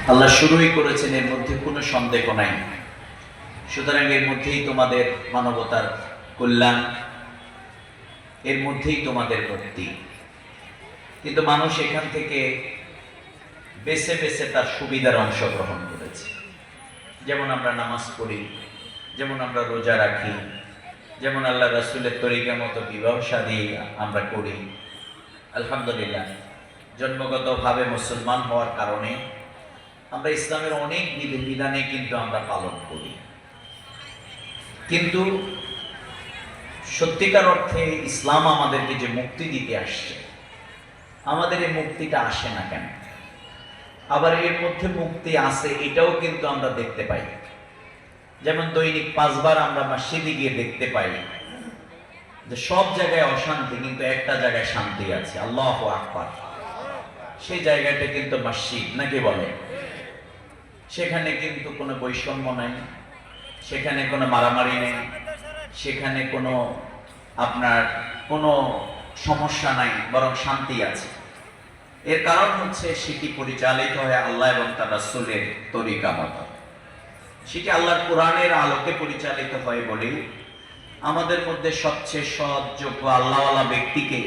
আল্লাহ শুরুই করেছেন, এর মধ্যে কোনো সন্দেহ নাই। সুতরাং এর মধ্যেই তোমাদের মানবতার কল্যাণ, এর মধ্যেই তোমাদের মুক্তি। কিন্তু মানুষ এখান থেকে বেছে বেছে তার সুবিধার অংশ গ্রহণ করেছে। যেমন আমরা নামাজ পড়ি, যেমন আমরা রোজা রাখি, যেমন আল্লাহ রাসূলের তরিকা মতো বিবাহ শাদী আমরা করি। আলহামদুলিল্লাহ, জন্মগতভাবে মুসলমান হওয়ার কারণে আমরা ইসলামের অনেক বিধানে কিন্তু আমরা পালন করি। কিন্তু সত্যিকার অর্থে ইসলাম আমাদেরকে যে মুক্তি দিতে আসছে, আমাদের এই মুক্তিটা আসে না কেন? আবার এর মধ্যে মুক্তি আছে এটাও কিন্তু আমরা দেখতে পাই। যেমন দৈনিক 5 বার আমরা মসজিদে গিয়ে দেখতে পাই যে সব জায়গায় অশান্তি, কিন্তু একটা জায়গায় শান্তি আছে, আল্লাহু আকবার। সেই জায়গাটা কিন্তু মসজিদ, নাকি বলে? সেখানে কিন্তু কোনো বৈষম্য নাই, সেখানে কোনো মারামারি নেই, সেখানে কোনো আপনার কোনো সমস্যা নাই, বরং শান্তি আছে। এর কারণ হচ্ছে সেটি পরিচালিত হয় আল্লাহ এবং তার রাসূলের তরিকা মতো। সেটি আল্লাহর কোরআনের আলোকে পরিচালিত হয় বলেই আমাদের মধ্যে সবচেয়ে সৎ, যোগ্য, আল্লাহওয়ালা ব্যক্তিকে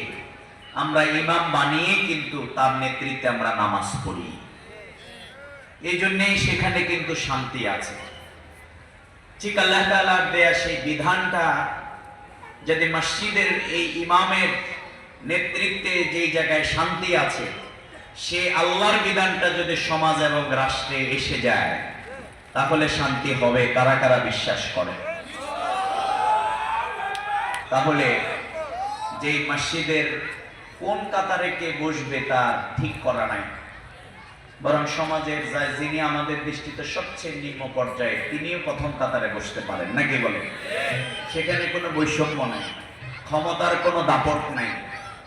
আমরা ইমাম বানিয়ে কিন্তু তার নেতৃত্বে আমরা নামাজ পড়ি। এই জন্যেই সেখানে কিন্তু শান্তি আছে। ঠিক আল্লাহ তাআলার দেয়া সেই বিধানটা যদি মসজিদের এই ইমামের নেতৃত্বে যেই জায়গায় শান্তি আছে, সে আল্লাহর বিধানটা যদি সমাজ এবং রাষ্ট্রে এসে যায়, তাহলে শান্তি হবে। কারা কারা বিশ্বাস করে? তাহলে যেই মসজিদের কোন কাতারে কে বসবে তার ঠিক করা নাই, বরং সমাজের যিনি আমাদের দৃষ্টিতে সবচেয়ে নিম্ন পর্যায়ে, তিনিও প্রথম কাতারে বসতে পারেন, নাকি বলে? সেখানে কোনো বৈষম্য নাই, ক্ষমতার কোনো দাপট নাই,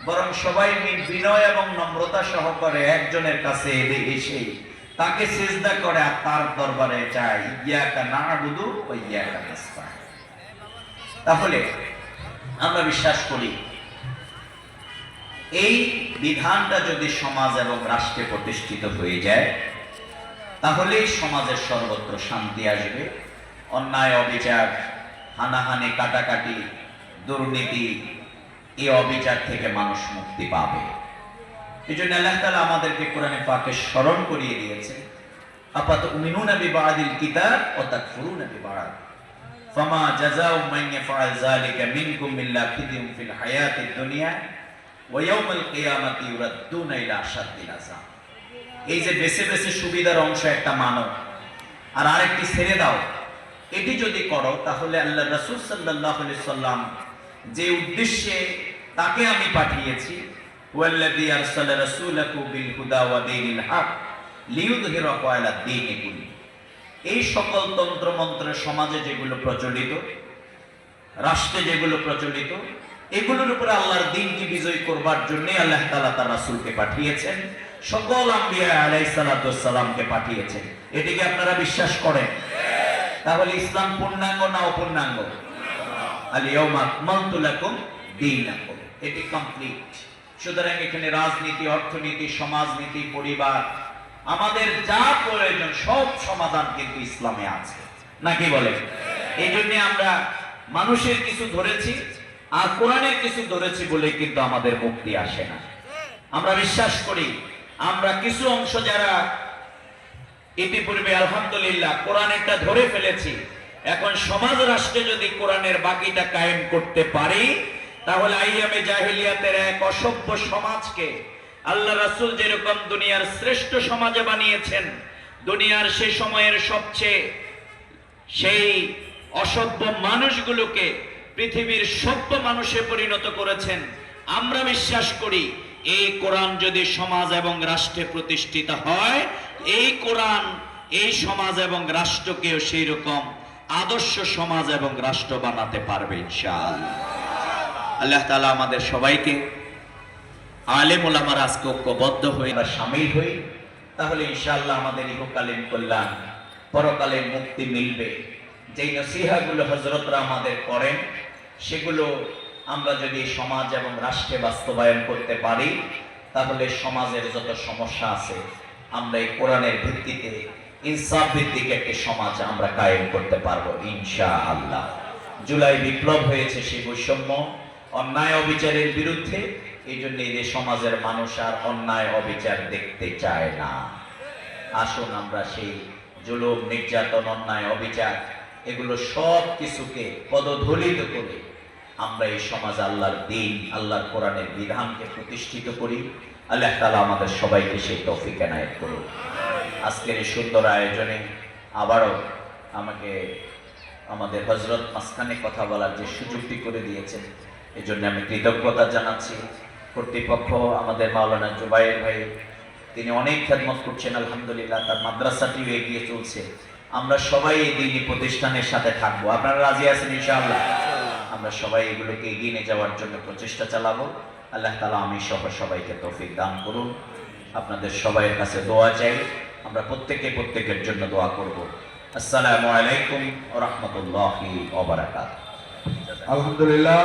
বরং সবাই বিনয় এবং নম্রতা সহকারে একজনের কাছে এসে তাকে সিজদা করে আর তার দরবারে চাই, ইয়াকা না'বুদু ওয়া ইয়াকা নাস্তাঈন। তাহলে আমরা বিশ্বাস করি এই বিধানটা যদি সমাজ এবং রাষ্ট্রে প্রতিষ্ঠিত হয়ে যায়, তাহলেই সমাজের সর্বত্র শান্তি আসবে। অন্যায়, অবিচার, হানাহানি, কাটাকাটি, দুর্নীতি, এই অবিচার থেকে মানুষ মুক্তি পাবে। এই জন্য আল্লাহ তাআলা আমাদেরকে কোরআনে পাকে স্মরণ করিয়ে দিয়েছেন, আফাতুমিনুনা বিবাদিল কিতাব ওয়া তাকফুরুনা বিবাদ ফামা জাযাউ মান ইয়াফআল যালিকা মিনকুম ইল্লা খিযুন ফিল হায়াতিদ দুনিয়া ওয়া ইয়াউমাল কিয়ামাতি ইউরাদ্দুনা ইলা আশাদ্দিল আযাব। এই যে বেছে বেছে সুবিধার অংশ একটা মানো আর আরেকটি ছেড়ে দাও, এটি যদি করো তাহলে আল্লাহ রাসূল সাল্লাল্লাহু আলাইহি সাল্লাম যে উদ্দেশ্যে তাকে আমি পাঠিয়েছি, ওয়াল্লাযী আরসালা রাসূলাহু বিল হুদা ওয়া দীনিল হক লিইয়ুযহিরাহু আলা দ্বীনি কুল্লি, এই সকল তন্ত্র মন্ত্রের সমাজে যেগুলো প্রচলিত, রাষ্ট্রে যেগুলো প্রচলিত, এগুলোর উপরে আল্লাহর দ্বীনকে বিজয় করবার জন্য আল্লাহ তাআলা তার রাসূলকে পাঠিয়েছেন, সকল আম্বিয়া আলাইহিস সালাতু ওয়াস সালামকে পাঠিয়েছেন। এটিকে আপনারা বিশ্বাস করেন? তাহলে ইসলাম পূর্ণাঙ্গ না অপূর্ণাঙ্গ? আল-ইয়াউমা আকমালতু লাকুম দীনাকুম, এটি কমপ্লিট। সুতরাং এখানে রাজনীতি, অর্থনীতি, সমাজনীতি, পরিবার, আমাদের যা প্রয়োজন সব সমাধান কিন্তু ইসলামে আছে, নাকি বলে? এই জন্য আমরা মানুষের কিছু ধরেছি আর কোরআনের কিছু ধরেছি বলে কিন্তু আমাদের মুক্তি আসে না। আমরা বিশ্বাস করি আমরা কিছু অংশ যারা ইতিপূর্বে আলহামদুলিল্লাহ কোরআনেরটা ধরে ফেলেছি, এখন সমাজ রাষ্ট্রে যদি কোরআনের বাকিটা কায়েম করতে পারি, তাহলে আইয়ামে জাহিলিয়াতের এক অসভ্য সমাজকে আল্লাহ রাসূল যেরকম দুনিয়ার শ্রেষ্ঠ সমাজে বানিয়েছেন, দুনিয়ার সেই সময়ের সবচেয়ে সেই অসভ্য মানুষগুলোকে পৃথিবীর সভ্য মানুষে পরিণত করেছেন। আমরা বিশ্বাস করি এই কোরআন যদি সমাজ এবং রাষ্ট্রে প্রতিষ্ঠিত হয়, এই কোরআন এই সমাজ এবং রাষ্ট্রকেও সেই রকম আদর্শ সমাজ এবং রাষ্ট্র বানাতে পারবে ইনশাআল্লাহ। আল্লাহ তাআলা আমাদের সবাইকে আলেম ওলামার আজকে ঐক্যবদ্ধ হয়ে আমরা শামিল হই, তাহলে ইনশাআল্লাহ আমাদের ইহকালীন কল্যাণ, পরকালীন মুক্তি মিলবে। যেই নসিহাগুলো হযরতরা আমাদের করেন, সেগুলো আমরা যদি সমাজ এবং রাষ্ট্রে বাস্তবায়ন করতে পারি, তাহলে সমাজের যত সমস্যা আছে আমরা এই কোরআনের ভিত্তিতে ইনসাফ ভিত্তিক একটি সমাজ আমরা কায়েম করতে পারবো ইনশাআল্লাহ। জুলাই বিপ্লব হয়েছে সেই বৈষম্য, অন্যায় অবিচারের বিরুদ্ধে। এই জন্য এই যে সমাজের মানুষ আর অন্যায় অবিচার দেখতে চায় না। আসুন আমরা সেই জুলুম, নির্যাতন, অন্যায় অবিচার এগুলো সব কিছুকে পদধূলিত করে আমরা এই সমাজ আল্লাহর দ্বীন, আল্লাহর কোরআনের বিধানকে প্রতিষ্ঠিত করি। আল্লাহ তাআলা আমাদের সবাইকে সেই তৌফিক এনায়েত করুন। আজকের এই সুন্দর আয়োজনে আবারও আমাকে আমাদের হযরত মাঝখানে কথা বলার যে সুযোগটি করে দিয়েছেন, এজন্য আমি কৃতজ্ঞতা জানাচ্ছি। কর্তৃপক্ষ আমাদের মাওলানা জুবায়ের ভাই, তিনি অনেক খেদমত করছেন আলহামদুলিল্লাহ, তার মাদ্রাসাটিও এগিয়ে চলছে। আমরা সবাই এই দিনী প্রতিষ্ঠানের সাথে থাকবো। আপনারা রাজি আছেন ইনশাআল্লাহ? আমরা সবাই এগুলোকে এগিয়ে নিয়ে যাওয়ার জন্য প্রচেষ্টা চালাবো। আল্লাহ তাআলা আমি সহ সবাইকে তৌফিক দান করুন। আপনাদের সবাইয়ের কাছে দোয়া চাই, আমরা প্রত্যেকের জন্য দোয়া করব। আসসালামু আলাইকুম ওয়া রাহমাতুল্লাহি ওয়া বারাকাতুহু। আলহামদুলিল্লাহ।